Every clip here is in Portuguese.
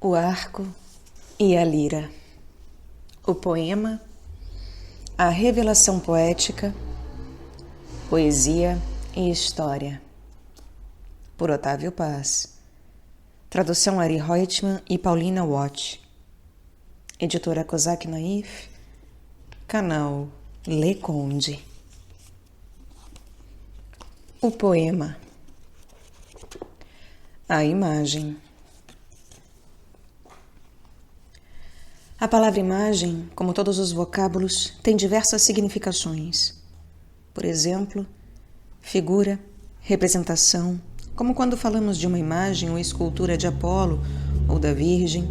O arco e a lira. O poema, a revelação poética, poesia e história. Por Otávio Paz. Tradução Ari Reutemann e Paulina Watt. Editora Kozak Naif. Canal Le Conde. O poema. A imagem. A palavra imagem, como todos os vocábulos, tem diversas significações. Por exemplo, figura, representação, como quando falamos de uma imagem ou escultura de Apolo ou da Virgem,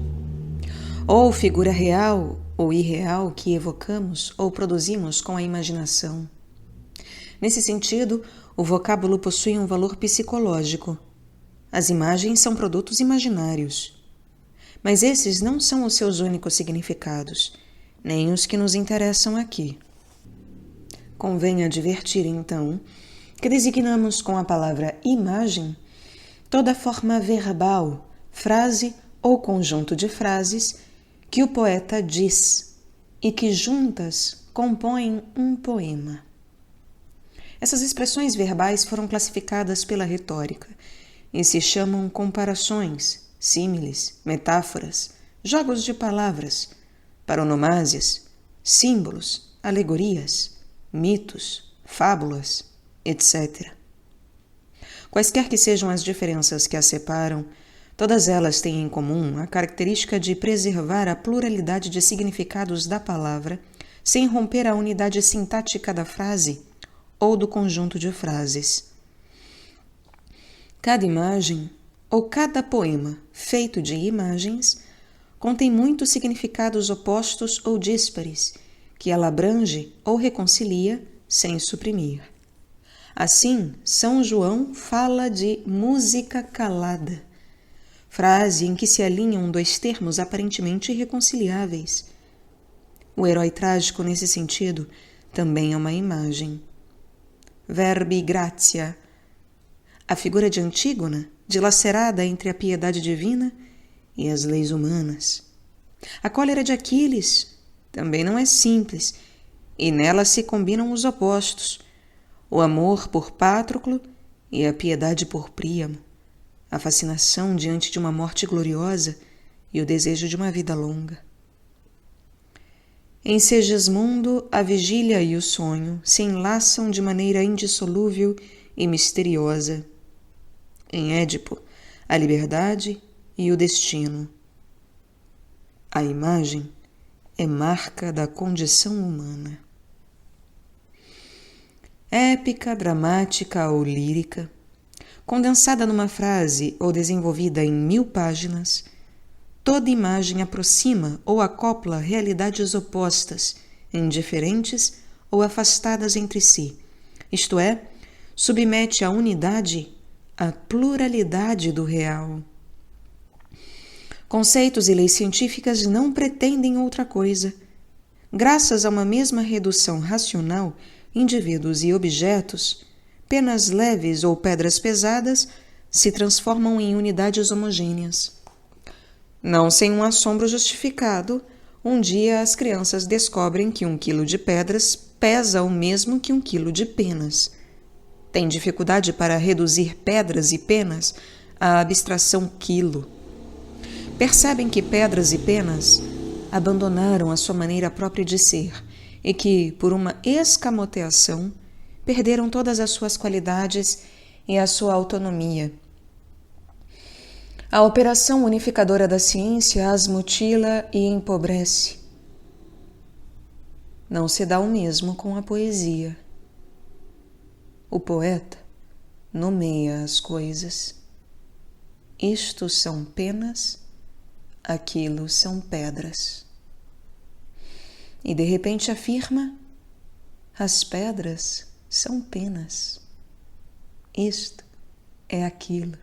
ou figura real ou irreal que evocamos ou produzimos com a imaginação. Nesse sentido, o vocábulo possui um valor psicológico. As imagens são produtos imaginários. Mas esses não são os seus únicos significados, nem os que nos interessam aqui. Convém advertir, então, que designamos com a palavra imagem toda forma verbal, frase ou conjunto de frases que o poeta diz e que juntas compõem um poema. Essas expressões verbais foram classificadas pela retórica e se chamam comparações, símiles, metáforas, jogos de palavras, paronomásias, símbolos, alegorias, mitos, fábulas, etc. Quaisquer que sejam as diferenças que as separam, todas elas têm em comum a característica de preservar a pluralidade de significados da palavra sem romper a unidade sintática da frase ou do conjunto de frases. Cada imagem ou cada poema feito de imagens contém muitos significados opostos ou díspares, que ela abrange ou reconcilia sem suprimir. Assim, São João fala de música calada, frase em que se alinham dois termos aparentemente irreconciliáveis. O herói trágico, nesse sentido, também é uma imagem. Verbi gratia, a figura de Antígona, dilacerada entre a piedade divina e as leis humanas. A cólera de Aquiles também não é simples, e nela se combinam os opostos, o amor por Patroclo e a piedade por Príamo, a fascinação diante de uma morte gloriosa e o desejo de uma vida longa. Em Segismundo, a vigília e o sonho se enlaçam de maneira indissolúvel e misteriosa. Em Édipo, a liberdade e o destino. A imagem é marca da condição humana. Épica, dramática ou lírica, condensada numa frase ou desenvolvida em 1000 páginas, toda imagem aproxima ou acopla realidades opostas, indiferentes ou afastadas entre si, isto é, submete a unidade à pluralidade do real. Conceitos e leis científicas não pretendem outra coisa. Graças a uma mesma redução racional, indivíduos e objetos, penas leves ou pedras pesadas, se transformam em unidades homogêneas. Não sem um assombro justificado, um dia as crianças descobrem que 1 quilo de pedras pesa o mesmo que 1 quilo de penas. Têm dificuldade para reduzir pedras e penas à abstração quilo. Percebem que pedras e penas abandonaram a sua maneira própria de ser e que, por uma escamoteação, perderam todas as suas qualidades e a sua autonomia. A operação unificadora da ciência as mutila e empobrece. Não se dá o mesmo com a poesia. O poeta nomeia as coisas. Isto são penas, aquilo são pedras. E de repente afirma: as pedras são penas. Isto é aquilo.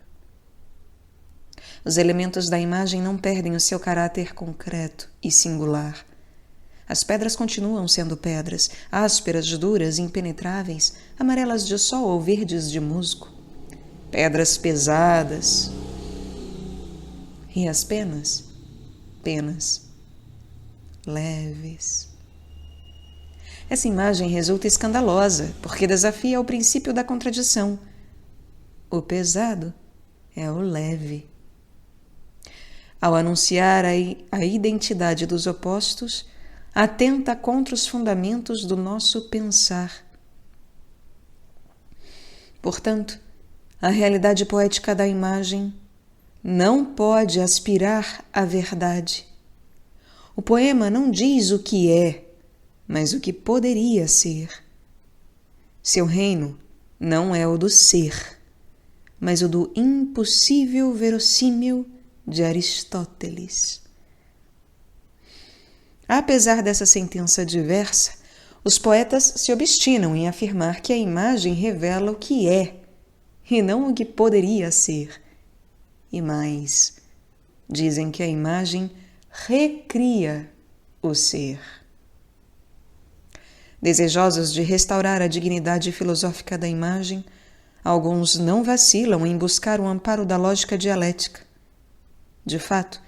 Os elementos da imagem não perdem o seu caráter concreto e singular. As pedras continuam sendo pedras, ásperas, duras, impenetráveis, amarelas de sol ou verdes de musgo. Pedras pesadas. E as penas penas, leves. Essa imagem resulta escandalosa, porque desafia o princípio da contradição. O pesado é o leve. Ao anunciar a identidade dos opostos, atenta contra os fundamentos do nosso pensar. Portanto, a realidade poética da imagem não pode aspirar à verdade. O poema não diz o que é, mas o que poderia ser. Seu reino não é o do ser, mas o do impossível verossímil de Aristóteles. Apesar dessa sentença diversa, os poetas se obstinam em afirmar que a imagem revela o que é, e não o que poderia ser. E mais, dizem que a imagem recria o ser. Desejosos de restaurar a dignidade filosófica da imagem, alguns não vacilam em buscar o amparo da lógica dialética. De fato,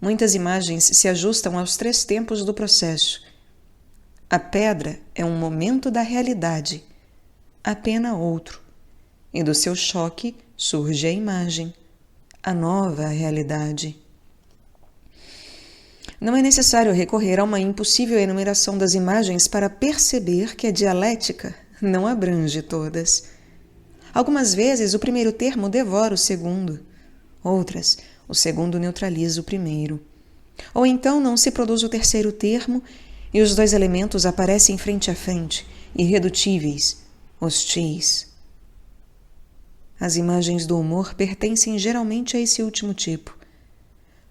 muitas imagens se ajustam aos 3 tempos do processo. A pedra é um momento da realidade, a pena outro, e do seu choque surge a imagem, a nova realidade. Não é necessário recorrer a uma impossível enumeração das imagens para perceber que a dialética não abrange todas. Algumas vezes o primeiro termo devora o segundo, outras, o segundo neutraliza o primeiro. Ou então não se produz o terceiro termo e os 2 elementos aparecem frente a frente, irredutíveis, hostis. As imagens do humor pertencem geralmente a esse último tipo.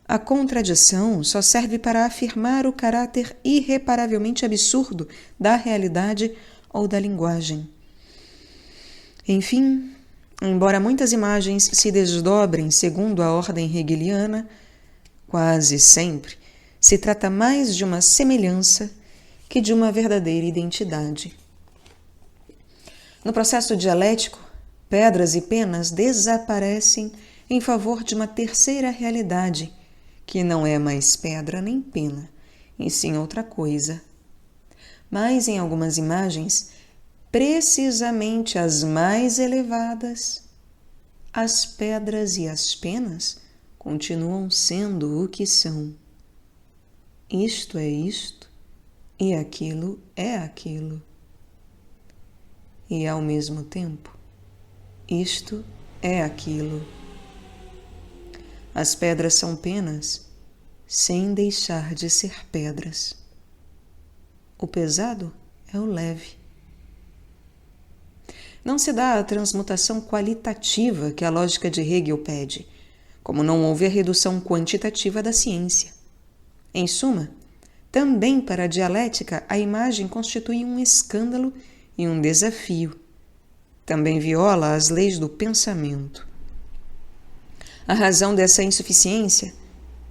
A contradição só serve para afirmar o caráter irreparavelmente absurdo da realidade ou da linguagem. Enfim, embora muitas imagens se desdobrem segundo a ordem hegeliana, quase sempre se trata mais de uma semelhança que de uma verdadeira identidade. No processo dialético, pedras e penas desaparecem em favor de uma terceira realidade, que não é mais pedra nem pena, e sim outra coisa. Mas em algumas imagens, precisamente as mais elevadas, as pedras e as penas continuam sendo o que são. Isto é isto, e aquilo é aquilo. E ao mesmo tempo, isto é aquilo. As pedras são penas, sem deixar de ser pedras. O pesado é o leve. Não se dá a transmutação qualitativa que a lógica de Hegel pede, como não houve a redução quantitativa da ciência. Em suma, também para a dialética a imagem constitui um escândalo e um desafio. Também viola as leis do pensamento. A razão dessa insuficiência,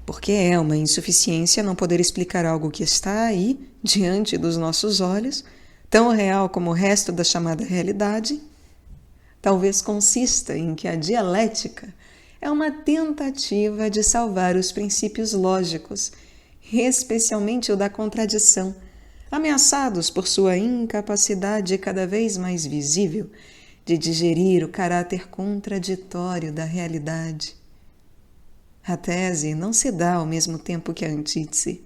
porque é uma insuficiência não poder explicar algo que está aí, diante dos nossos olhos, tão real como o resto da chamada realidade, talvez consista em que a dialética é uma tentativa de salvar os princípios lógicos, especialmente o da contradição, ameaçados por sua incapacidade cada vez mais visível de digerir o caráter contraditório da realidade. A tese não se dá ao mesmo tempo que a antítese,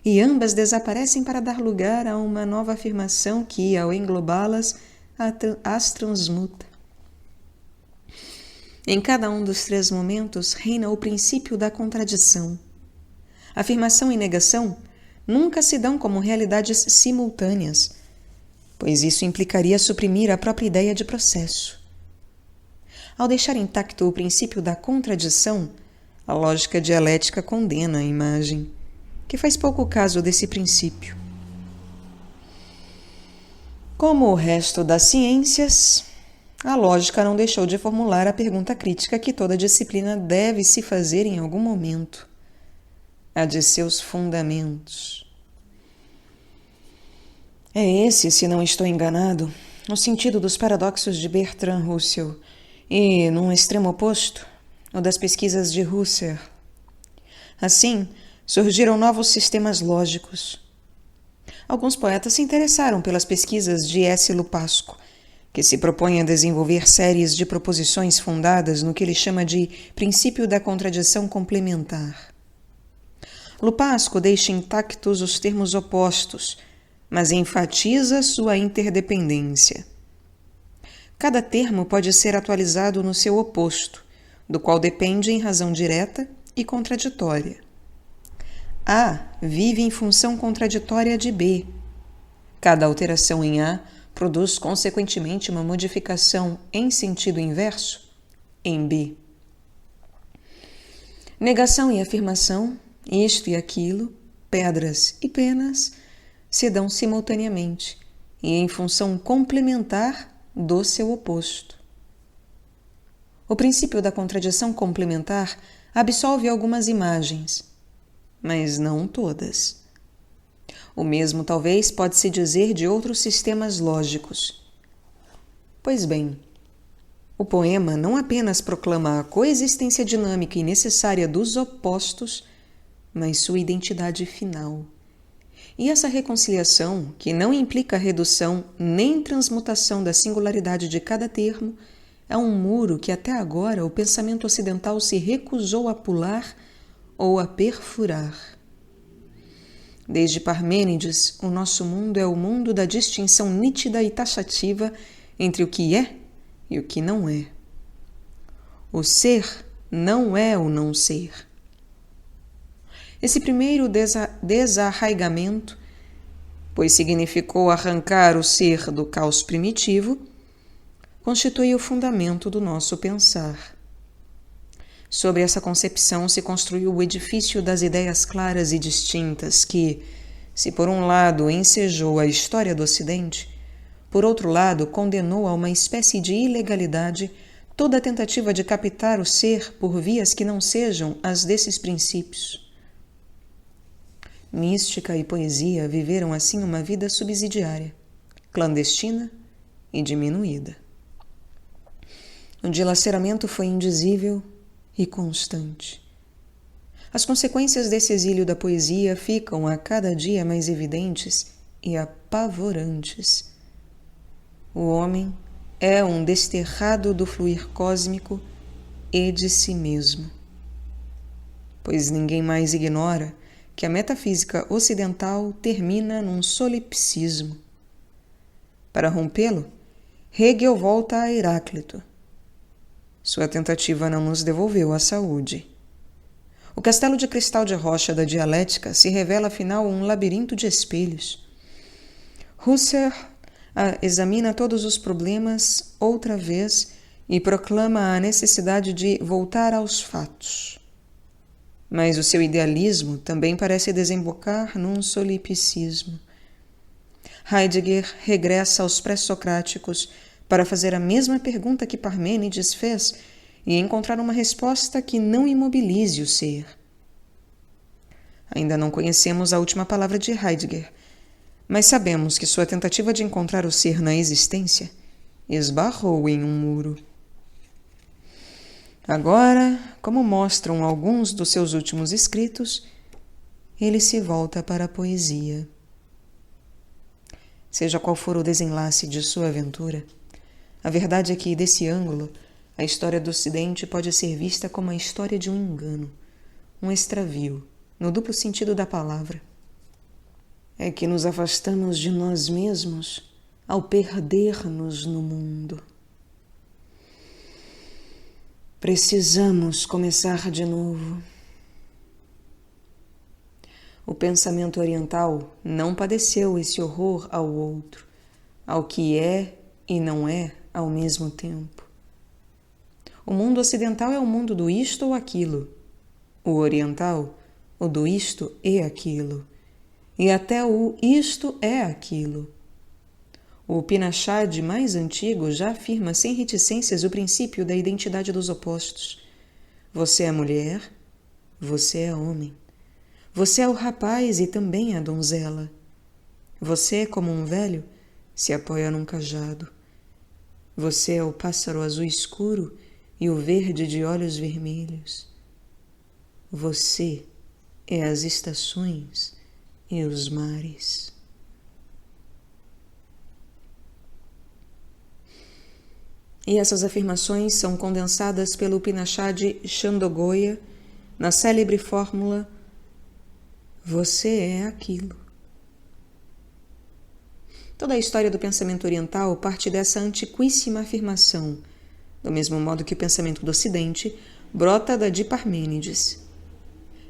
e ambas desaparecem para dar lugar a uma nova afirmação que, ao englobá-las, as transmuta. Em cada um dos 3 momentos reina o princípio da contradição. Afirmação e negação nunca se dão como realidades simultâneas, pois isso implicaria suprimir a própria ideia de processo. Ao deixar intacto o princípio da contradição, a lógica dialética condena a imagem, que faz pouco caso desse princípio. Como o resto das ciências, a lógica não deixou de formular a pergunta crítica que toda disciplina deve se fazer em algum momento: a de seus fundamentos. É esse, se não estou enganado, o sentido dos paradoxos de Bertrand Russell e, num extremo oposto, o das pesquisas de Husserl. Assim, surgiram novos sistemas lógicos. Alguns poetas se interessaram pelas pesquisas de S. Lupasco, que se propõe a desenvolver séries de proposições fundadas no que ele chama de princípio da contradição complementar. Lupasco deixa intactos os termos opostos, mas enfatiza sua interdependência. Cada termo pode ser atualizado no seu oposto, do qual depende em razão direta e contraditória. A vive em função contraditória de B. Cada alteração em A produz, consequentemente, uma modificação em sentido inverso em B. Negação e afirmação, isto e aquilo, pedras e penas, se dão simultaneamente e em função complementar do seu oposto. O princípio da contradição complementar absolve algumas imagens, mas não todas. O mesmo talvez pode-se dizer de outros sistemas lógicos. Pois bem, o poema não apenas proclama a coexistência dinâmica e necessária dos opostos, mas sua identidade final. E essa reconciliação, que não implica redução nem transmutação da singularidade de cada termo, é um muro que até agora o pensamento ocidental se recusou a pular ou a perfurar. Desde Parmênides, o nosso mundo é o mundo da distinção nítida e taxativa entre o que é e o que não é. O ser não é o não ser. Esse primeiro desarraigamento, pois significou arrancar o ser do caos primitivo, constitui o fundamento do nosso pensar. Sobre essa concepção se construiu o edifício das ideias claras e distintas que, se por um lado ensejou a história do Ocidente, por outro lado condenou a uma espécie de ilegalidade toda a tentativa de captar o ser por vias que não sejam as desses princípios. Mística e poesia viveram assim uma vida subsidiária, clandestina e diminuída. O dilaceramento foi indizível e constante. As consequências desse exílio da poesia ficam a cada dia mais evidentes e apavorantes. O homem é um desterrado do fluir cósmico e de si mesmo. Pois ninguém mais ignora que a metafísica ocidental termina num solipsismo. Para rompê-lo, Hegel volta a Heráclito. Sua tentativa não nos devolveu a saúde. O castelo de cristal de rocha da dialética se revela afinal um labirinto de espelhos. Husserl examina todos os problemas outra vez e proclama a necessidade de voltar aos fatos. Mas o seu idealismo também parece desembocar num solipsismo. Heidegger regressa aos pré-socráticos para fazer a mesma pergunta que Parmênides fez e encontrar uma resposta que não imobilize o ser. Ainda não conhecemos a última palavra de Heidegger, mas sabemos que sua tentativa de encontrar o ser na existência esbarrou em um muro. Agora, como mostram alguns dos seus últimos escritos, ele se volta para a poesia. Seja qual for o desenlace de sua aventura, a verdade é que, desse ângulo, a história do Ocidente pode ser vista como a história de um engano, um extravio, no duplo sentido da palavra. É que nos afastamos de nós mesmos ao perder-nos no mundo. Precisamos começar de novo. O pensamento oriental não padeceu esse horror ao outro, ao que é e não é ao mesmo tempo. O mundo ocidental é o mundo do isto ou aquilo. O oriental, o do isto e aquilo. E até o isto é aquilo. O Upanishad mais antigo já afirma sem reticências o princípio da identidade dos opostos. Você é mulher, você é homem. Você é o rapaz e também a donzela. Você, como um velho, se apoia num cajado. Você é o pássaro azul escuro e o verde de olhos vermelhos. Você é as estações e os mares. E essas afirmações são condensadas pelo Upanishad Chandogya na célebre fórmula: você é aquilo. Toda a história do pensamento oriental parte dessa antiquíssima afirmação, do mesmo modo que o pensamento do Ocidente brota da de Parmênides.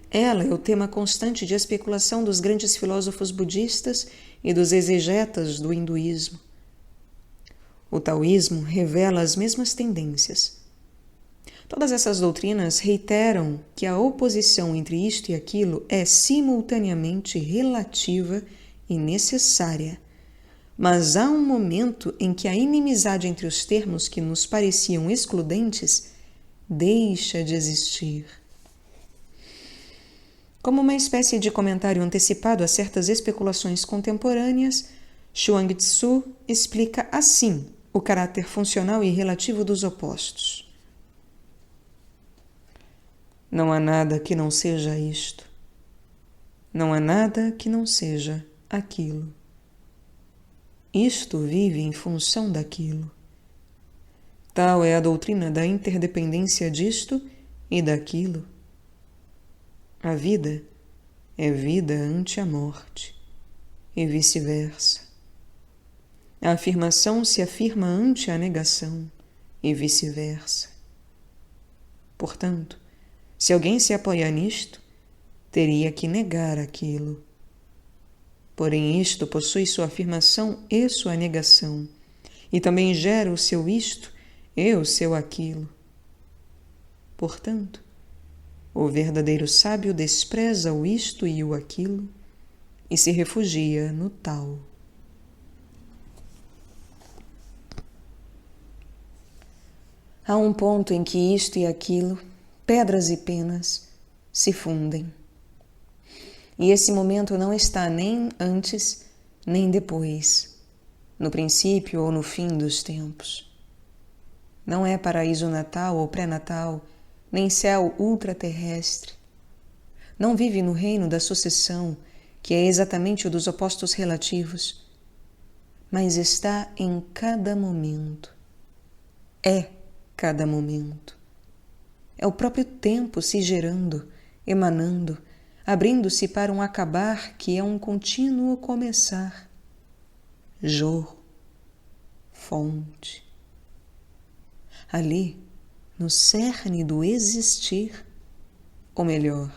Ela é o tema constante de especulação dos grandes filósofos budistas e dos exegetas do hinduísmo. O taoísmo revela as mesmas tendências. Todas essas doutrinas reiteram que a oposição entre isto e aquilo é simultaneamente relativa e necessária, mas há um momento em que a inimizade entre os termos que nos pareciam excludentes deixa de existir. Como uma espécie de comentário antecipado a certas especulações contemporâneas, Chuang-Tzu explica assim o caráter funcional e relativo dos opostos. Não há nada que não seja isto. Não há nada que não seja aquilo. Isto vive em função daquilo. Tal é a doutrina da interdependência disto e daquilo. A vida é vida ante a morte, e vice-versa. A afirmação se afirma ante a negação, e vice-versa. Portanto, se alguém se apoiar nisto, teria que negar aquilo. Porém, isto possui sua afirmação e sua negação, e também gera o seu isto e o seu aquilo. Portanto, o verdadeiro sábio despreza o isto e o aquilo e se refugia no tal. Há um ponto em que isto e aquilo, pedras e penas, se fundem. E esse momento não está nem antes, nem depois, no princípio ou no fim dos tempos. Não é paraíso natal ou pré-natal, nem céu ultraterrestre. Não vive no reino da sucessão, que é exatamente o dos opostos relativos, mas está em cada momento. É cada momento. É o próprio tempo se gerando, emanando, abrindo-se para um acabar que é um contínuo começar. Jorro, fonte. Ali, no cerne do existir, ou melhor,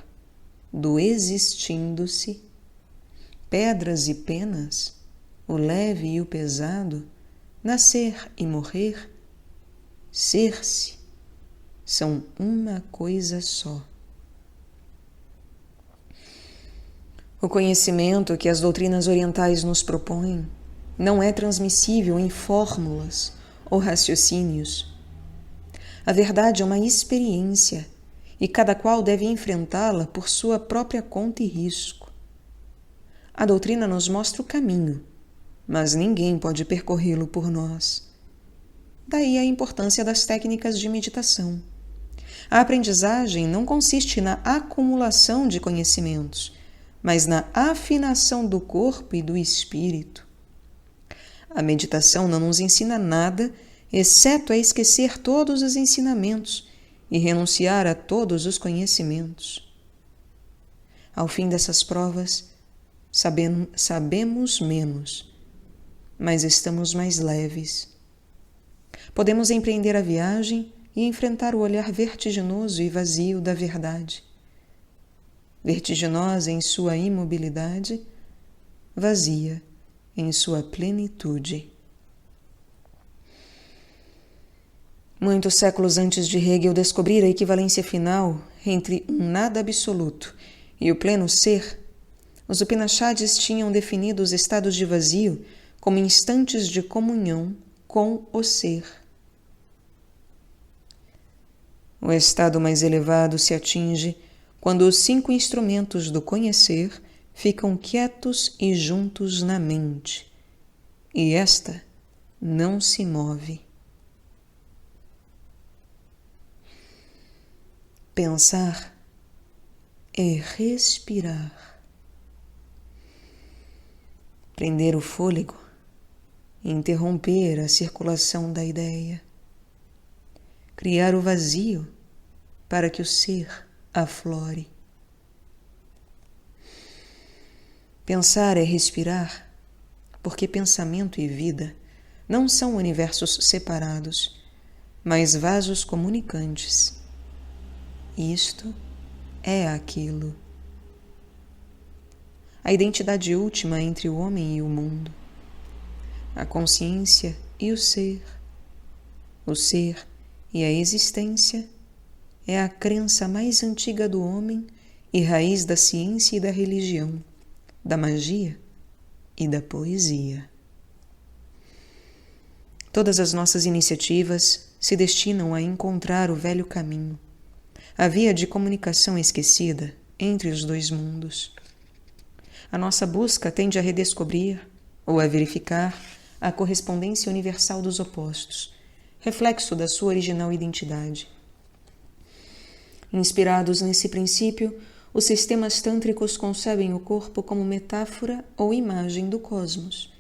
do existindo-se, pedras e penas, o leve e o pesado, nascer e morrer, ser-se, são uma coisa só. O conhecimento que as doutrinas orientais nos propõem não é transmissível em fórmulas ou raciocínios. A verdade é uma experiência e cada qual deve enfrentá-la por sua própria conta e risco. A doutrina nos mostra o caminho, mas ninguém pode percorrê-lo por nós. Daí a importância das técnicas de meditação. A aprendizagem não consiste na acumulação de conhecimentos, mas na afinação do corpo e do espírito. A meditação não nos ensina nada, exceto a esquecer todos os ensinamentos e renunciar a todos os conhecimentos. Ao fim dessas provas, sabemos menos, mas estamos mais leves. Podemos empreender a viagem e enfrentar o olhar vertiginoso e vazio da verdade. Vertiginosa em sua imobilidade, vazia em sua plenitude. Muitos séculos antes de Hegel descobrir a equivalência final entre um nada absoluto e o pleno ser, os Upanishads tinham definido os estados de vazio como instantes de comunhão com o ser. O estado mais elevado se atinge quando os 5 instrumentos do conhecer ficam quietos e juntos na mente, e esta não se move. Pensar é respirar. Prender o fôlego e interromper a circulação da ideia. Criar o vazio para que o ser aflore. Pensar é respirar, porque pensamento e vida não são universos separados, mas vasos comunicantes. Isto é aquilo. A identidade última entre o homem e o mundo. A consciência e o ser e a existência é a crença mais antiga do homem e raiz da ciência e da religião, da magia e da poesia. Todas as nossas iniciativas se destinam a encontrar o velho caminho, a via de comunicação esquecida entre os dois mundos. A nossa busca tende a redescobrir ou a verificar a correspondência universal dos opostos, reflexo da sua original identidade. Inspirados nesse princípio, os sistemas tântricos concebem o corpo como metáfora ou imagem do cosmos.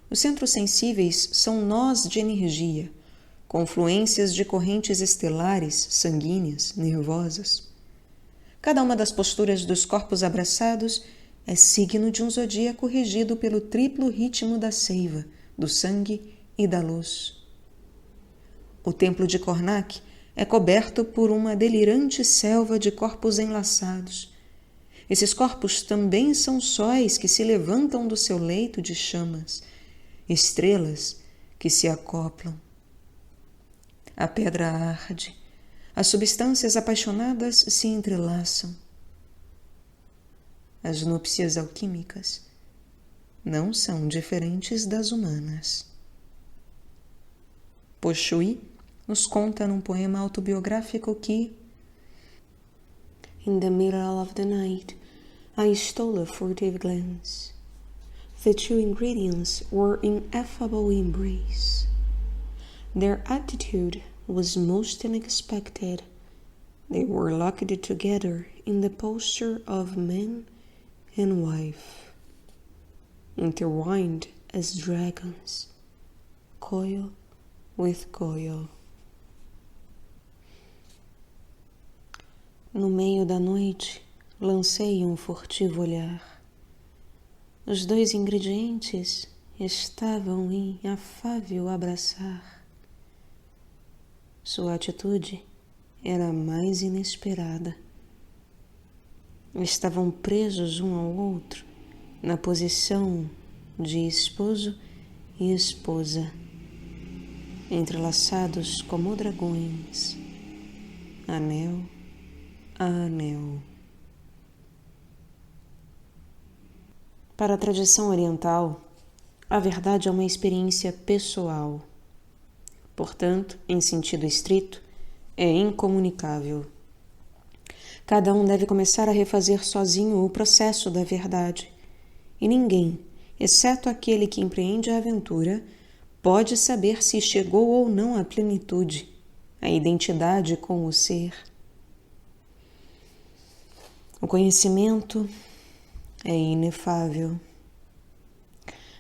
Os centros sensíveis são nós de energia, confluências de correntes estelares, sanguíneas, nervosas. Cada uma das posturas dos corpos abraçados é signo de um zodíaco regido pelo triplo ritmo da seiva, do sangue e da luz. O templo de Karnak é coberto por uma delirante selva de corpos enlaçados. Esses corpos também são sóis que se levantam do seu leito de chamas, estrelas que se acoplam. A pedra arde, as substâncias apaixonadas se entrelaçam. As núpcias alquímicas não são diferentes das humanas. Po Shui nos conta num poema autobiográfico que In the middle of the night, I stole a furtive glance. The two ingredients were ineffable embrace. Their attitude was most unexpected. They were locked together in the posture of man and wife, intertwined as dragons, coil with coil. No meio da noite, lancei um furtivo olhar. Os dois ingredientes estavam em afável abraçar. Sua atitude era a mais inesperada. Estavam presos um ao outro na posição de esposo e esposa, entrelaçados como dragões, anel a anel. Para a tradição oriental, a verdade é uma experiência pessoal. Portanto, em sentido estrito, é incomunicável. Cada um deve começar a refazer sozinho o processo da verdade, e ninguém, exceto aquele que empreende a aventura, pode saber se chegou ou não à plenitude, à identidade com o ser. O conhecimento é inefável.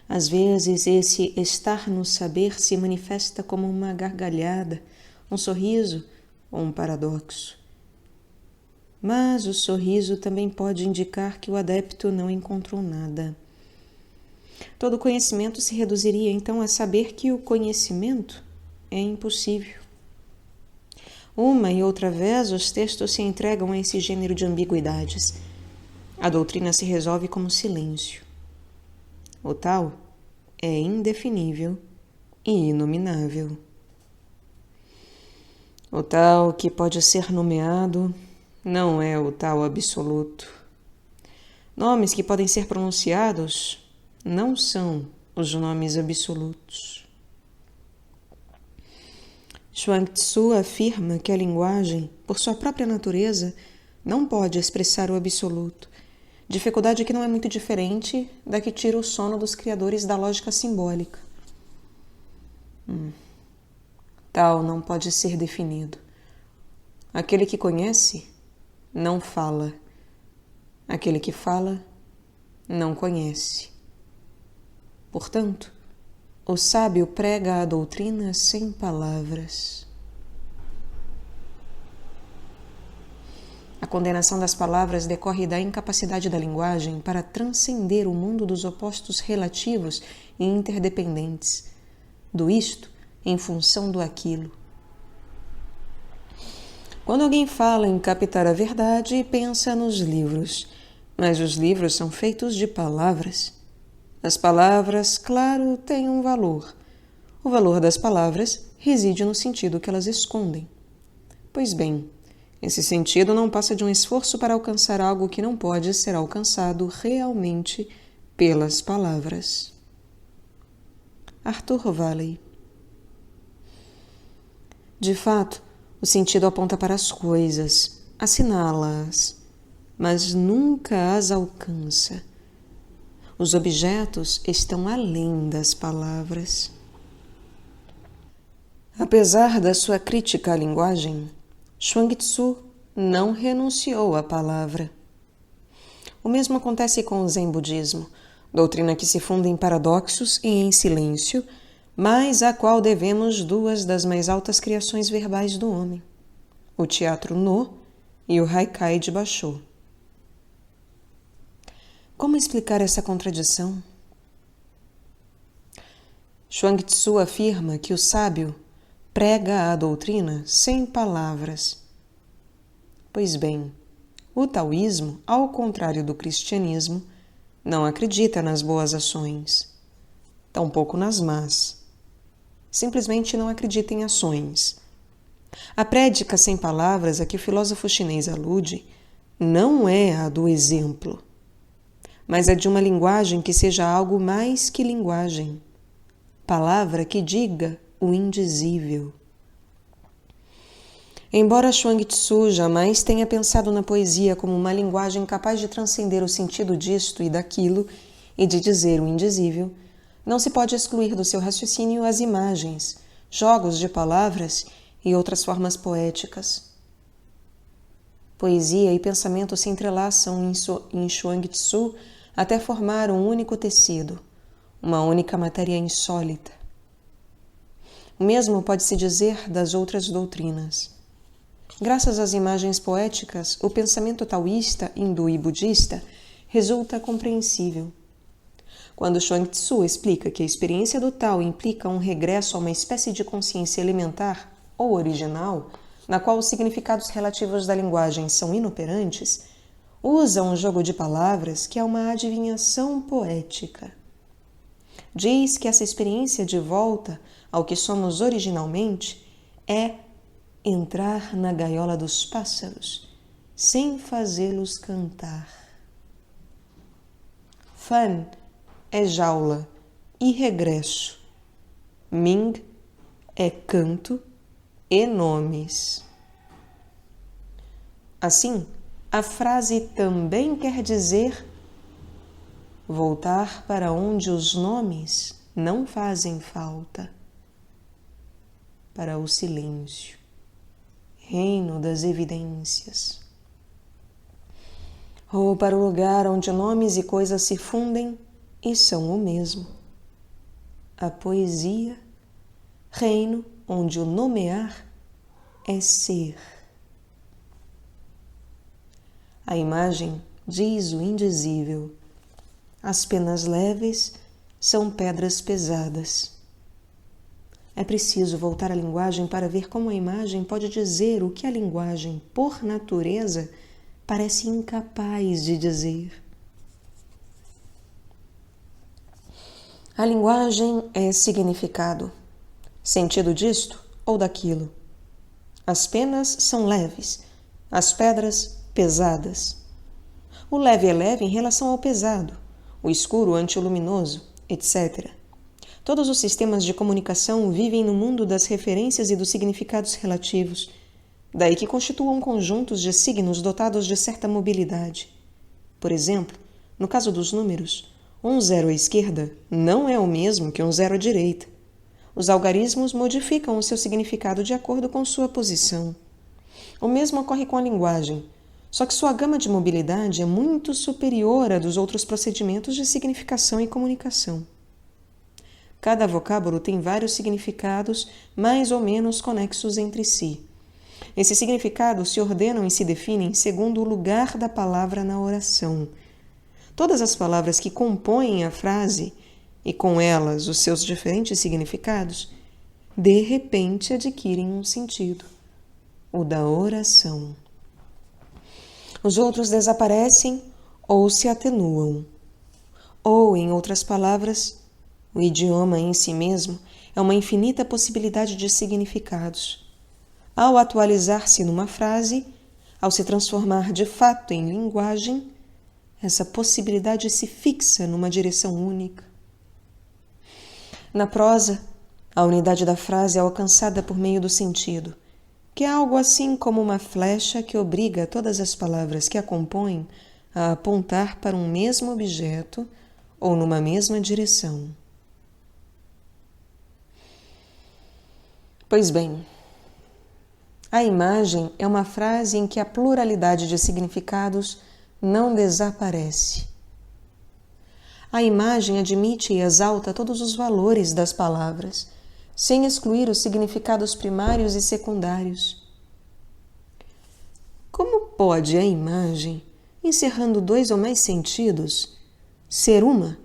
Às vezes, esse estar no saber se manifesta como uma gargalhada, um sorriso ou um paradoxo. Mas o sorriso também pode indicar que o adepto não encontrou nada. Todo conhecimento se reduziria então a saber que o conhecimento é impossível. Uma e outra vez os textos se entregam a esse gênero de ambiguidades. A doutrina se resolve como silêncio. O tal é indefinível e inominável. O tal que pode ser nomeado não é o tal absoluto. Nomes que podem ser pronunciados não são os nomes absolutos. Chuang Tzu afirma que a linguagem, por sua própria natureza, não pode expressar o absoluto, dificuldade que não é muito diferente da que tira o sono dos criadores da lógica simbólica. Tal não pode ser definido. Aquele que conhece não fala, Aquele que fala não conhece. Portanto, o sábio prega a doutrina sem palavras. A condenação das palavras decorre da incapacidade da linguagem para transcender o mundo dos opostos relativos e interdependentes, do isto em função do aquilo. Quando alguém fala em captar a verdade, pensa nos livros, mas os livros são feitos de palavras. As palavras, claro, têm um valor. O valor das palavras reside no sentido que elas escondem. Pois bem, esse sentido não passa de um esforço para alcançar algo que não pode ser alcançado realmente pelas palavras. Arthur Waley. De fato, o sentido aponta para as coisas, assinala-as, mas nunca as alcança. Os objetos estão além das palavras. Apesar da sua crítica à linguagem, Chuang-Tzu não renunciou à palavra. O mesmo acontece com o Zen budismo, doutrina que se funda em paradoxos e em silêncio, mas à qual devemos duas das mais altas criações verbais do homem, o teatro No e o Haikai de Basho. Como explicar essa contradição? Chuang-Tzu afirma que o sábio prega a doutrina sem palavras. Pois bem, o taoísmo, ao contrário do cristianismo, não acredita nas boas ações, tampouco nas más. Simplesmente não acredita em ações. A prédica sem palavras a que o filósofo chinês alude não é a do exemplo, mas é de uma linguagem que seja algo mais que linguagem, palavra que diga o indizível. Embora Chuang-Tzu jamais tenha pensado na poesia como uma linguagem capaz de transcender o sentido disto e daquilo e de dizer o indizível, não se pode excluir do seu raciocínio as imagens, jogos de palavras e outras formas poéticas. Poesia e pensamento se entrelaçam em Chuang-Tzu até formar um único tecido, uma única matéria insólita. O mesmo pode-se dizer das outras doutrinas. Graças às imagens poéticas, o pensamento taoísta, hindu e budista resulta compreensível. Quando Chuang-Tzu explica que a experiência do Tao implica um regresso a uma espécie de consciência elementar ou original, na qual os significados relativos da linguagem são inoperantes, usa um jogo de palavras que é uma adivinhação poética. Diz que essa experiência de volta ao que somos originalmente é entrar na gaiola dos pássaros sem fazê-los cantar. Fan é jaula e regresso. Ming é canto e nomes. Assim, a frase também quer dizer voltar para onde os nomes não fazem falta, para o silêncio, reino das evidências, ou para o lugar onde nomes e coisas se fundem e são o mesmo, a poesia, reino onde o nomear é ser. A imagem diz o indizível. As penas leves são pedras pesadas. É preciso voltar à linguagem para ver como a imagem pode dizer o que a linguagem, por natureza, parece incapaz de dizer. A linguagem é significado, sentido disto ou daquilo. As penas são leves, as pedras pesadas. O leve é leve em relação ao pesado, o escuro ante o luminoso, etc. Todos os sistemas de comunicação vivem no mundo das referências e dos significados relativos, daí que constituam conjuntos de signos dotados de certa mobilidade. Por exemplo, no caso dos números, um 0 à esquerda não é o mesmo que um 0 à direita. Os algarismos modificam o seu significado de acordo com sua posição. O mesmo ocorre com a linguagem. Só que sua gama de mobilidade é muito superior à dos outros procedimentos de significação e comunicação. Cada vocábulo tem vários significados mais ou menos conexos entre si. Esses significados se ordenam e se definem segundo o lugar da palavra na oração. Todas as palavras que compõem a frase, e com elas os seus diferentes significados, de repente adquirem um sentido, o da oração. Os outros desaparecem ou se atenuam. Ou, em outras palavras, o idioma em si mesmo é uma infinita possibilidade de significados. Ao atualizar-se numa frase, ao se transformar de fato em linguagem, essa possibilidade se fixa numa direção única. Na prosa, a unidade da frase é alcançada por meio do sentido, que é algo assim como uma flecha que obriga todas as palavras que a compõem a apontar para um mesmo objeto ou numa mesma direção. Pois bem, a imagem é uma frase em que a pluralidade de significados não desaparece. A imagem admite e exalta todos os valores das palavras, sem excluir os significados primários e secundários. Como pode a imagem, encerrando 2 ou mais sentidos, ser uma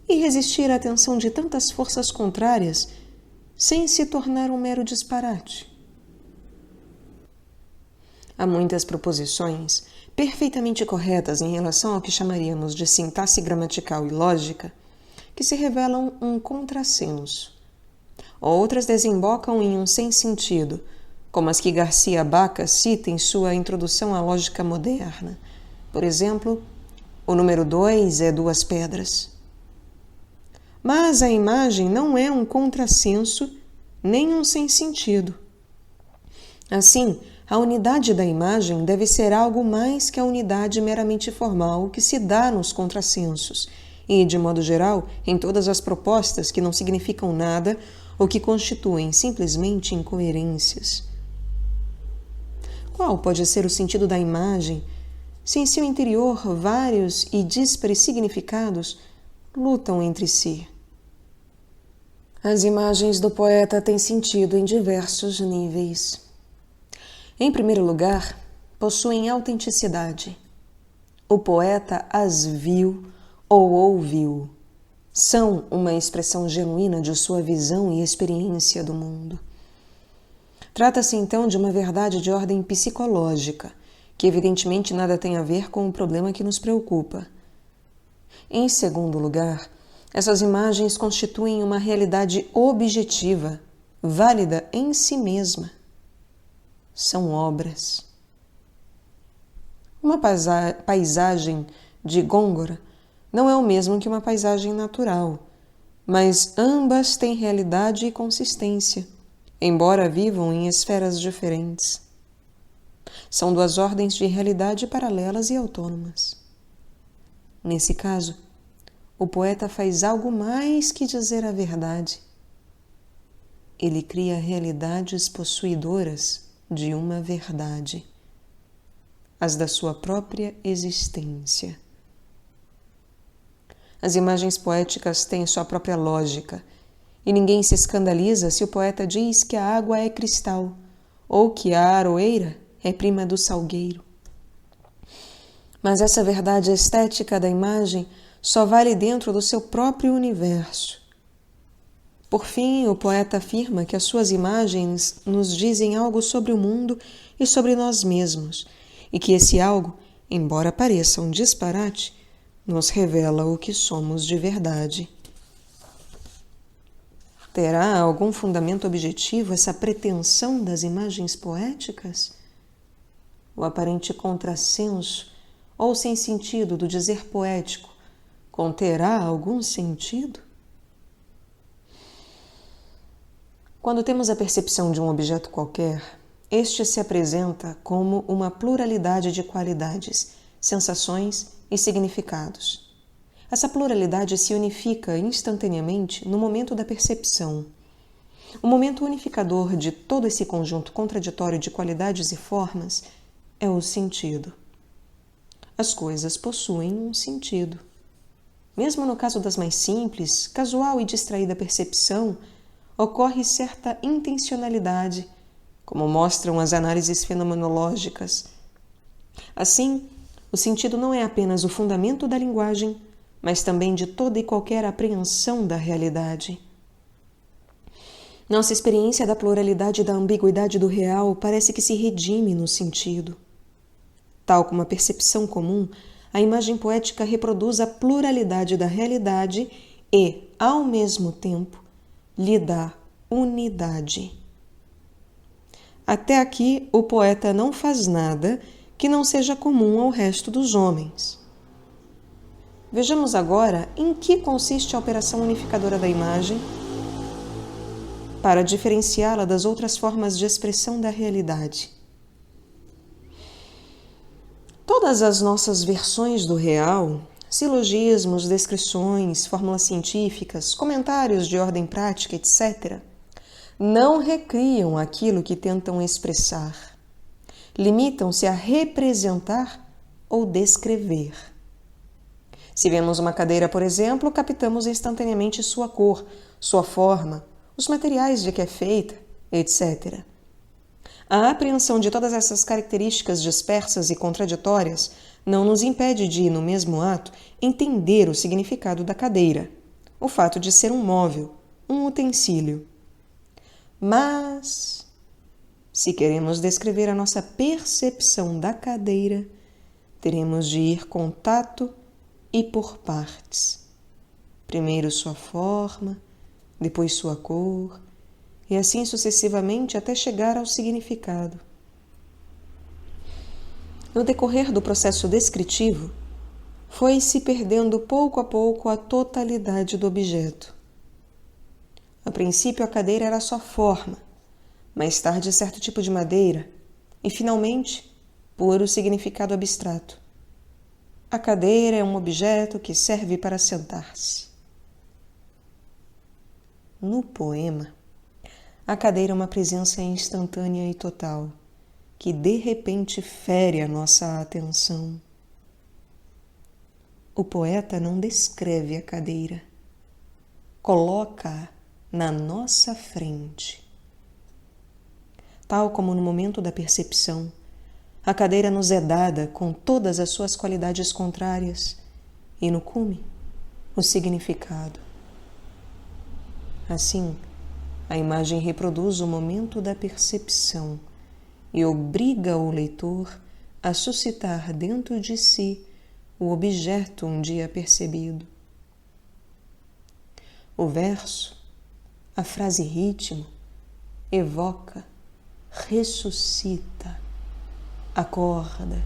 e resistir à atenção de tantas forças contrárias, sem se tornar um mero disparate? Há muitas proposições perfeitamente corretas em relação ao que chamaríamos de sintaxe gramatical e lógica, que se revelam um contrassenso. Outras desembocam em um sem-sentido, como as que Garcia Baca cita em sua Introdução à Lógica Moderna. Por exemplo, o número 2 é 2 pedras. Mas a imagem não é um contrassenso nem um sem-sentido. Assim, a unidade da imagem deve ser algo mais que a unidade meramente formal que se dá nos contrassensos e, de modo geral, em todas as propostas que não significam nada ou que constituem simplesmente incoerências. Qual pode ser o sentido da imagem se em seu interior vários e díspares significados lutam entre si? As imagens do poeta têm sentido em diversos níveis. Em primeiro lugar, possuem autenticidade. O poeta as viu ou ouviu. São uma expressão genuína de sua visão e experiência do mundo. Trata-se então de uma verdade de ordem psicológica, que evidentemente nada tem a ver com o problema que nos preocupa. Em segundo lugar, essas imagens constituem uma realidade objetiva, válida em si mesma. São obras. Uma paisagem de Gôngora não é o mesmo que uma paisagem natural, mas ambas têm realidade e consistência, embora vivam em esferas diferentes. São 2 ordens de realidade paralelas e autônomas. Nesse caso, o poeta faz algo mais que dizer a verdade. Ele cria realidades possuidoras de uma verdade, as da sua própria existência. As imagens poéticas têm sua própria lógica, e ninguém se escandaliza se o poeta diz que a água é cristal, ou que a aroeira é prima do salgueiro. Mas essa verdade estética da imagem só vale dentro do seu próprio universo. Por fim, o poeta afirma que as suas imagens nos dizem algo sobre o mundo e sobre nós mesmos, e que esse algo, embora pareça um disparate, nos revela o que somos de verdade. Terá algum fundamento objetivo essa pretensão das imagens poéticas? O aparente contrassenso ou sem sentido do dizer poético conterá algum sentido? Quando temos a percepção de um objeto qualquer, este se apresenta como uma pluralidade de qualidades, sensações e significados. Essa pluralidade se unifica instantaneamente no momento da percepção. O momento unificador de todo esse conjunto contraditório de qualidades e formas é o sentido. as coisas possuem um sentido. Mesmo no caso das mais simples, casual e distraída percepção, ocorre certa intencionalidade, como mostram as análises fenomenológicas. Assim, o sentido não é apenas o fundamento da linguagem, mas também de toda e qualquer apreensão da realidade. Nossa experiência da pluralidade e da ambiguidade do real parece que se redime no sentido. Tal como a percepção comum, a imagem poética reproduz a pluralidade da realidade e, ao mesmo tempo, lhe dá unidade. Até aqui, o poeta não faz nada que não seja comum ao resto dos homens. Vejamos agora em que consiste a operação unificadora da imagem para diferenciá-la das outras formas de expressão da realidade. Todas as nossas versões do real, silogismos, descrições, fórmulas científicas, comentários de ordem prática, etc., não recriam aquilo que tentam expressar. Limitam-se a representar ou descrever. Se vemos uma cadeira, por exemplo, captamos instantaneamente sua cor, sua forma, os materiais de que é feita, etc. A apreensão de todas essas características dispersas e contraditórias não nos impede de, no mesmo ato, entender o significado da cadeira, o fato de ser um móvel, um utensílio. Mas, se queremos descrever a nossa percepção da cadeira, teremos de ir com tato e por partes. Primeiro sua forma, depois sua cor, e assim sucessivamente até chegar ao significado. No decorrer do processo descritivo, foi-se perdendo pouco a pouco a totalidade do objeto. A princípio, a cadeira era só forma, mais tarde certo tipo de madeira e, finalmente, puro significado abstrato. A cadeira é um objeto que serve para sentar-se. No poema, a cadeira é uma presença instantânea e total, que de repente fere a nossa atenção. O poeta não descreve a cadeira, coloca-a na nossa frente. Tal como no momento da percepção, a cadeira nos é dada com todas as suas qualidades contrárias e, no cume, o significado. Assim, a imagem reproduz o momento da percepção e obriga o leitor a suscitar dentro de si o objeto um dia percebido. O verso, a frase ritmo, evoca, ressuscita, acorda,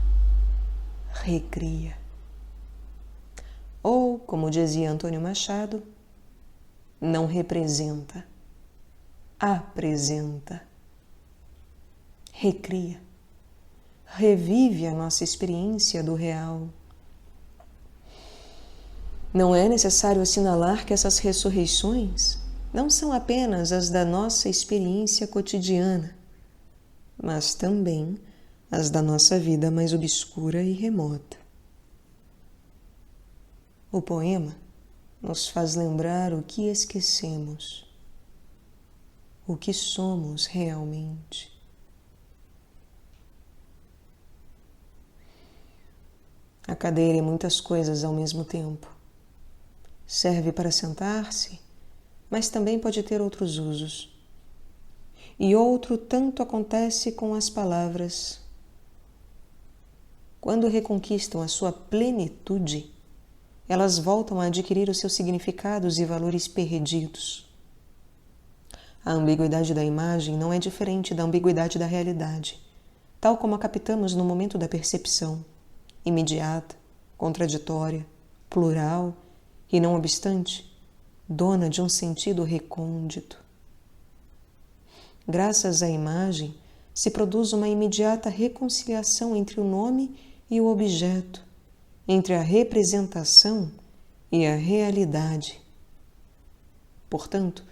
recria. Ou, como dizia Antônio Machado, não representa, apresenta, recria, revive a nossa experiência do real. Não é necessário assinalar que essas ressurreições não são apenas as da nossa experiência cotidiana, mas também as da nossa vida mais obscura e remota. O poema nos faz lembrar o que esquecemos, o que somos realmente. A cadeira é muitas coisas ao mesmo tempo. Serve para sentar-se, mas também pode ter outros usos. E outro tanto acontece com as palavras. Quando reconquistam a sua plenitude, elas voltam a adquirir os seus significados e valores perdidos. A ambiguidade da imagem não é diferente da ambiguidade da realidade, tal como a captamos no momento da percepção, imediata, contraditória, plural e, não obstante, dona de um sentido recôndito. Graças à imagem, se produz uma imediata reconciliação entre o nome e o objeto, entre a representação e a realidade. Portanto,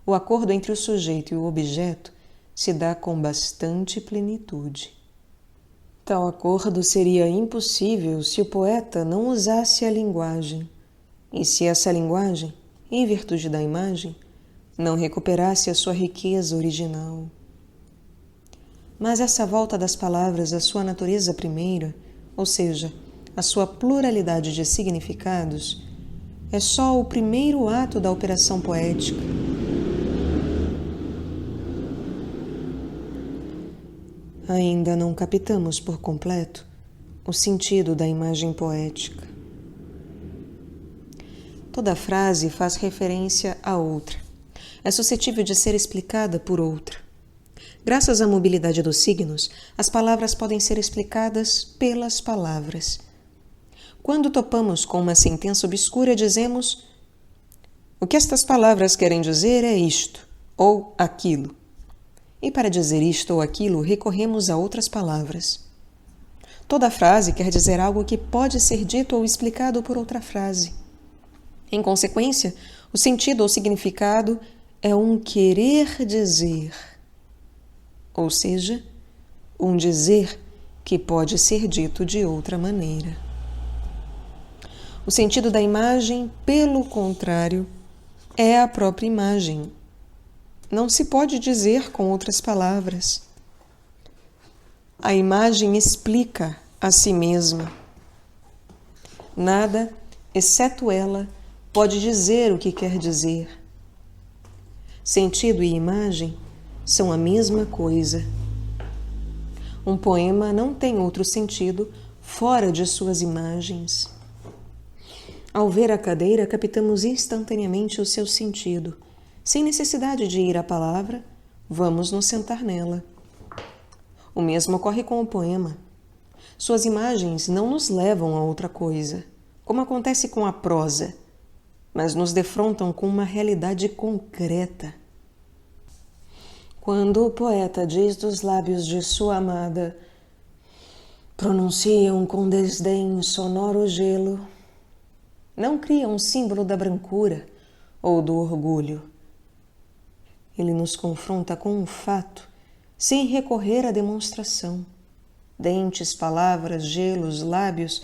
o acordo entre o sujeito e o objeto se dá com bastante plenitude. Tal acordo seria impossível se o poeta não usasse a linguagem, e se essa linguagem, em virtude da imagem, não recuperasse a sua riqueza original. Mas essa volta das palavras à sua natureza primeira, ou seja, à sua pluralidade de significados, é só o primeiro ato da operação poética. Ainda não captamos por completo o sentido da imagem poética. Toda frase faz referência a outra. É suscetível de ser explicada por outra. Graças à mobilidade dos signos, as palavras podem ser explicadas pelas palavras. Quando topamos com uma sentença obscura, dizemos: o que estas palavras querem dizer é isto ou aquilo. E para dizer isto ou aquilo, recorremos a outras palavras. Toda frase quer dizer algo que pode ser dito ou explicado por outra frase. Em consequência, o sentido ou significado é um querer dizer, ou seja, um dizer que pode ser dito de outra maneira. O sentido da imagem, pelo contrário, é a própria imagem. Não se pode dizer com outras palavras. A imagem explica a si mesma. Nada, exceto ela, pode dizer o que quer dizer. Sentido e imagem são a mesma coisa. Um poema não tem outro sentido fora de suas imagens. Ao ver a cadeira, captamos instantaneamente o seu sentido. Sem necessidade de ir à palavra, vamos nos sentar nela. O mesmo ocorre com o poema. Suas imagens não nos levam a outra coisa, como acontece com a prosa, mas nos defrontam com uma realidade concreta. Quando o poeta diz dos lábios de sua amada: pronunciam com desdém sonoro gelo, não cria um símbolo da brancura ou do orgulho. Ele nos confronta com um fato, sem recorrer à demonstração. Dentes, palavras, gelos, lábios,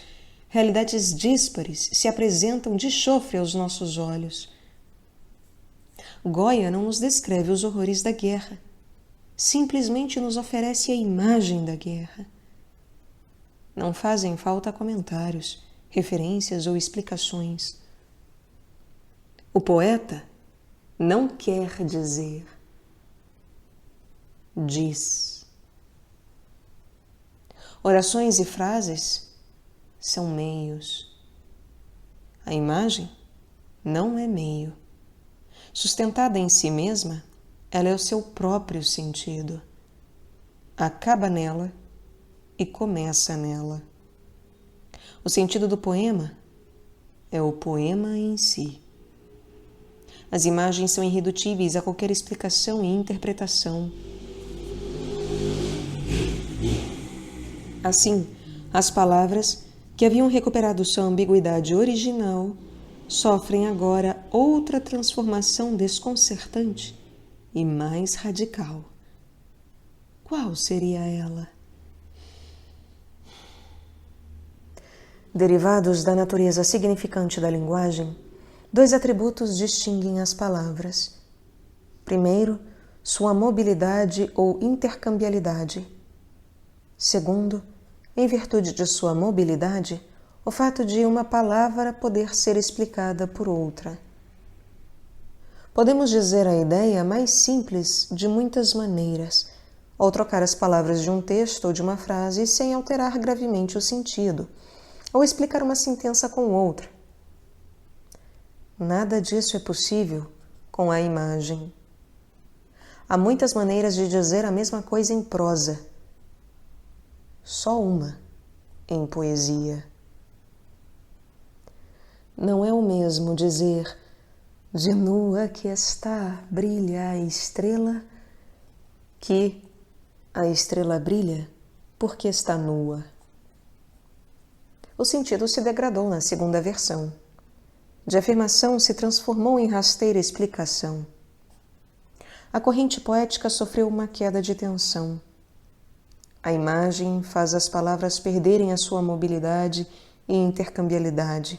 realidades díspares se apresentam de chofre aos nossos olhos. Goya não nos descreve os horrores da guerra, simplesmente nos oferece a imagem da guerra. Não fazem falta comentários, referências ou explicações. O poeta não quer dizer, diz. Orações e frases são meios. A imagem não é meio. Sustentada em si mesma, ela é o seu próprio sentido. Acaba nela e começa nela. O sentido do poema é o poema em si. As imagens são irredutíveis a qualquer explicação e interpretação. Assim, as palavras, que haviam recuperado sua ambiguidade original, sofrem agora outra transformação desconcertante e mais radical. Qual seria ela? Derivados da natureza significante da linguagem, dois atributos distinguem as palavras. Primeiro, sua mobilidade ou intercambialidade. Segundo, em virtude de sua mobilidade, o fato de uma palavra poder ser explicada por outra. Podemos dizer a ideia mais simples de muitas maneiras, ou trocar as palavras de um texto ou de uma frase sem alterar gravemente o sentido, ou explicar uma sentença com outra. Nada disso é possível com a imagem. Há muitas maneiras de dizer a mesma coisa em prosa, só uma em poesia. Não é o mesmo dizer: de nua que está, brilha a estrela, que a estrela brilha porque está nua. O sentido se degradou na segunda versão. De afirmação se transformou em rasteira explicação. A corrente poética sofreu uma queda de tensão. A imagem faz as palavras perderem a sua mobilidade e intercambiabilidade.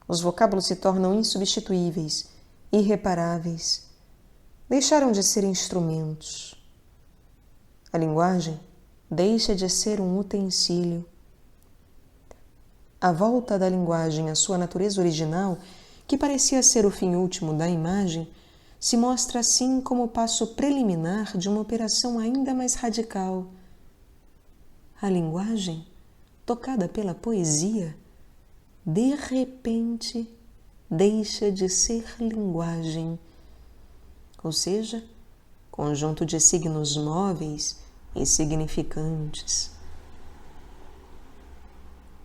Os vocábulos se tornam insubstituíveis, irreparáveis. Deixaram de ser instrumentos. A linguagem deixa de ser um utensílio. A volta da linguagem à sua natureza original, que parecia ser o fim último da imagem, se mostra assim como o passo preliminar de uma operação ainda mais radical. A linguagem, tocada pela poesia, de repente deixa de ser linguagem, ou seja, conjunto de signos móveis e significantes.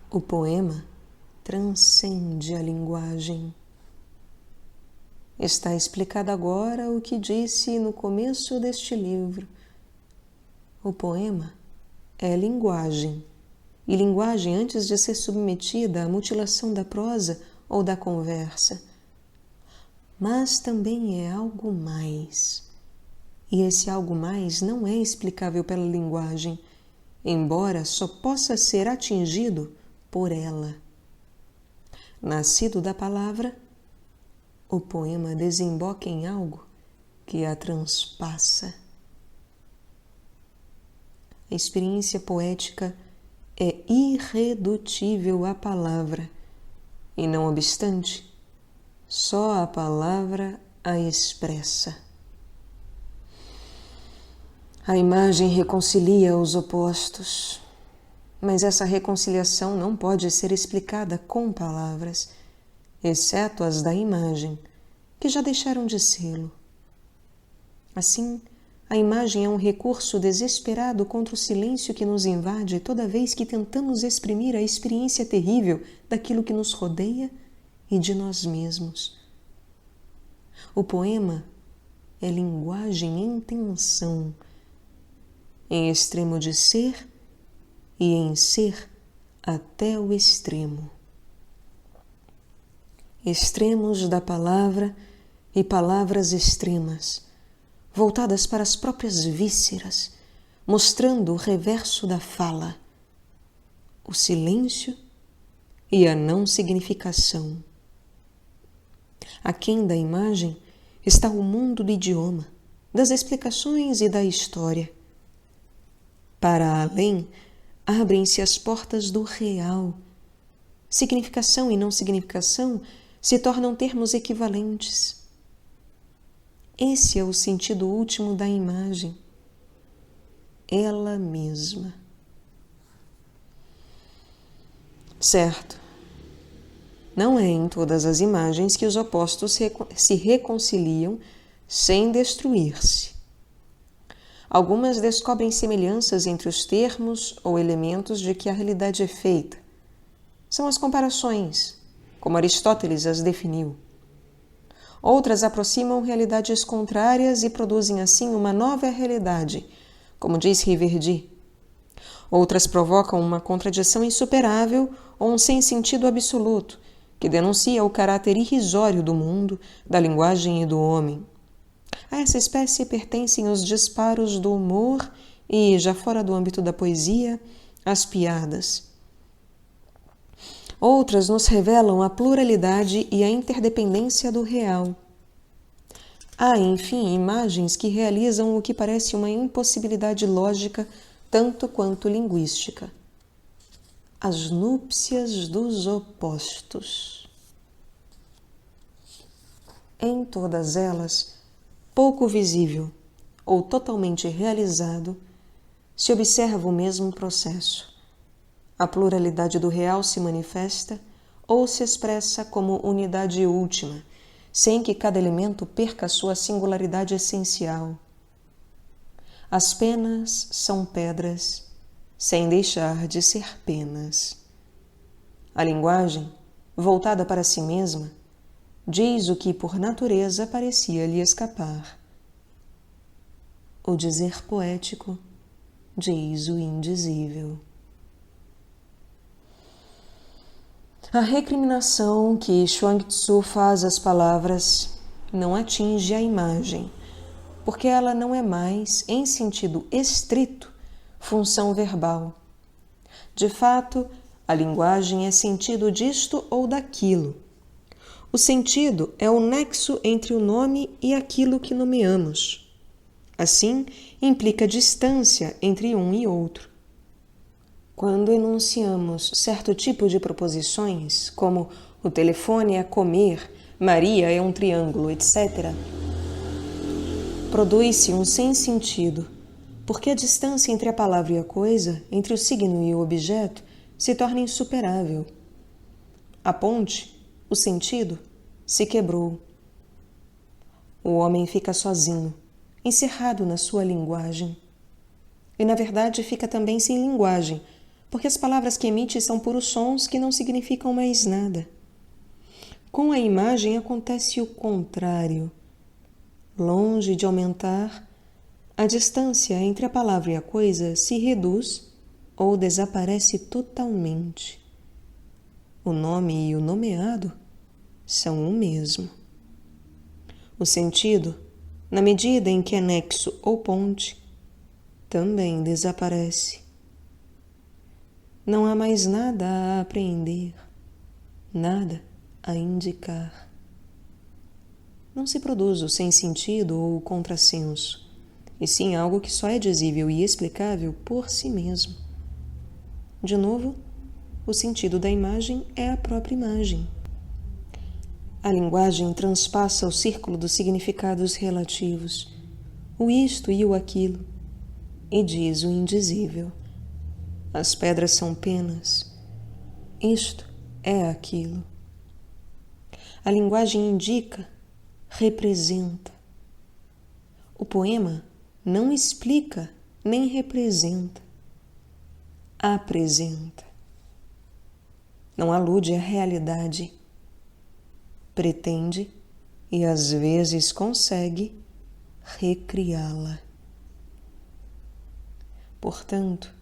O poema transcende a linguagem. Está explicado agora o que disse no começo deste livro. O poema é linguagem, e linguagem antes de ser submetida à mutilação da prosa ou da conversa. Mas também é algo mais. E esse algo mais não é explicável pela linguagem, embora só possa ser atingido por ela. Nascido da palavra, o poema desemboca em algo que a transpassa. A experiência poética é irredutível à palavra, e não obstante, só a palavra a expressa. A imagem reconcilia os opostos, mas essa reconciliação não pode ser explicada com palavras, exceto as da imagem, que já deixaram de sê-lo. Assim, a imagem é um recurso desesperado contra o silêncio que nos invade toda vez que tentamos exprimir a experiência terrível daquilo que nos rodeia e de nós mesmos. O poema é linguagem em tensão, em extremo de ser e em ser até o extremo. Extremos da palavra e palavras extremas, voltadas para as próprias vísceras, mostrando o reverso da fala, o silêncio e a não significação. Aquém da imagem está o mundo do idioma, das explicações e da história. Para além, abrem-se as portas do real. Significação e não significação se tornam termos equivalentes. Esse é o sentido último da imagem. Ela mesma. Certo. Não é em todas as imagens que os opostos se reconciliam sem destruir-se. Algumas descobrem semelhanças entre os termos ou elementos de que a realidade é feita. São as comparações, como Aristóteles as definiu. Outras aproximam realidades contrárias e produzem assim uma nova realidade, como diz Riverdy. Outras provocam uma contradição insuperável ou um sem-sentido absoluto, que denuncia o caráter irrisório do mundo, da linguagem e do homem. A essa espécie pertencem os disparos do humor e, já fora do âmbito da poesia, as piadas. Outras nos revelam a pluralidade e a interdependência do real. Há, enfim, imagens que realizam o que parece uma impossibilidade lógica tanto quanto linguística. As núpcias dos opostos. Em todas elas, pouco visível ou totalmente realizado, se observa o mesmo processo. A pluralidade do real se manifesta ou se expressa como unidade última, sem que cada elemento perca sua singularidade essencial. As penas são pedras, sem deixar de ser penas. A linguagem, voltada para si mesma, diz o que por natureza parecia lhe escapar. O dizer poético diz o indizível. A recriminação que Chuang-Tzu faz às palavras não atinge a imagem, porque ela não é mais, em sentido estrito, função verbal. De fato, a linguagem é sentido disto ou daquilo. O sentido é o nexo entre o nome e aquilo que nomeamos. Assim, implica distância entre um e outro. Quando enunciamos certo tipo de proposições, como o telefone é comer, Maria é um triângulo, etc., produz-se um sem-sentido, porque a distância entre a palavra e a coisa, entre o signo e o objeto, se torna insuperável. A ponte, o sentido, se quebrou. O homem fica sozinho, encerrado na sua linguagem. E, na verdade, fica também sem linguagem, porque as palavras que emite são puros sons que não significam mais nada. Com a imagem acontece o contrário. Longe de aumentar, a distância entre a palavra e a coisa se reduz ou desaparece totalmente. O nome e o nomeado são o mesmo. O sentido, na medida em que é nexo ou ponte, também desaparece. Não há mais nada a apreender, nada a indicar. Não se produz o sem-sentido ou o contrassenso, e sim algo que só é dizível e explicável por si mesmo. De novo, o sentido da imagem é a própria imagem. A linguagem transpassa o círculo dos significados relativos, o isto e o aquilo, e diz o indizível. As pedras são penas. Isto é aquilo. A linguagem indica, representa. O poema não explica nem representa. Apresenta. Não alude à realidade. Pretende, e às vezes consegue, recriá-la. Portanto,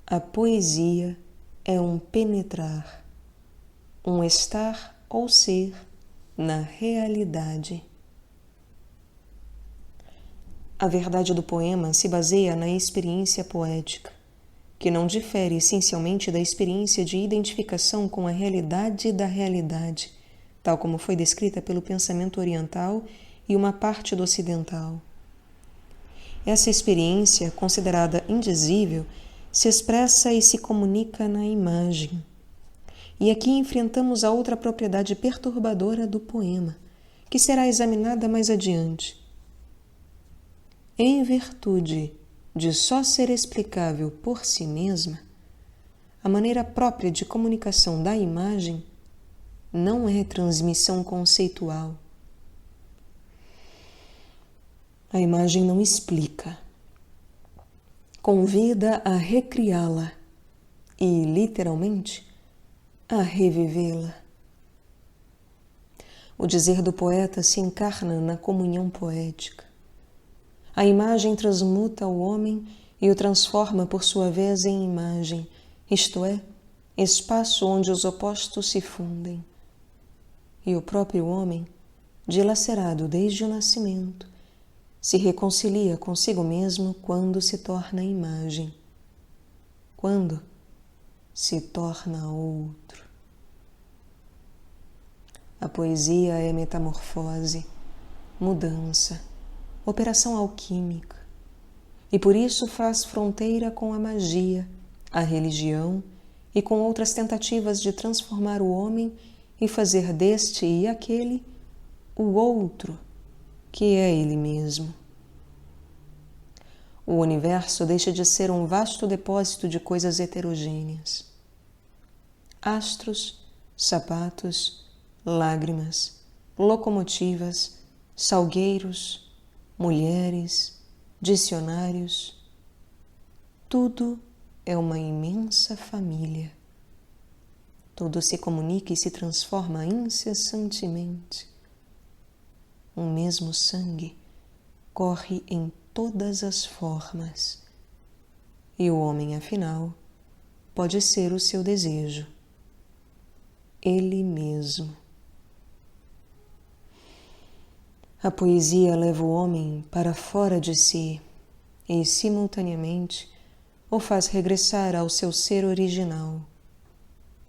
a poesia é um penetrar, um estar ou ser na realidade. A verdade do poema se baseia na experiência poética, que não difere essencialmente da experiência de identificação com a realidade da realidade, tal como foi descrita pelo pensamento oriental e uma parte do ocidental. Essa experiência, considerada indizível, se expressa e se comunica na imagem. E aqui enfrentamos a outra propriedade perturbadora do poema, que será examinada mais adiante. Em virtude de só ser explicável por si mesma, a maneira própria de comunicação da imagem não é transmissão conceitual. A imagem não explica. Convida a recriá-la e, literalmente, a revivê-la. O dizer do poeta se encarna na comunhão poética. A imagem transmuta o homem e o transforma por sua vez em imagem, isto é, espaço onde os opostos se fundem. E o próprio homem, dilacerado desde o nascimento, se reconcilia consigo mesmo quando se torna imagem, quando se torna outro. A poesia é metamorfose, mudança, operação alquímica, e por isso faz fronteira com a magia, a religião e com outras tentativas de transformar o homem e fazer deste e aquele o outro, que é ele mesmo. O universo deixa de ser um vasto depósito de coisas heterogêneas. Astros, sapatos, lágrimas, locomotivas, salgueiros, mulheres, dicionários. Tudo é uma imensa família. Tudo se comunica e se transforma incessantemente. Um mesmo sangue corre em todas as formas. E o homem, afinal, pode ser o seu desejo, ele mesmo. A poesia leva o homem para fora de si e, simultaneamente, o faz regressar ao seu ser original,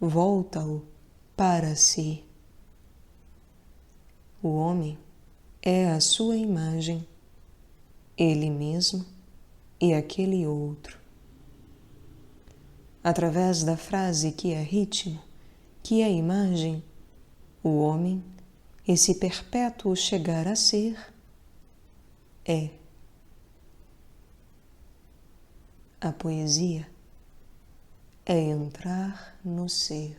volta-o para si. O homem é a sua imagem, ele mesmo e aquele outro. Através da frase que é ritmo, que é imagem, o homem, esse perpétuo chegar a ser, é. A poesia é entrar no ser.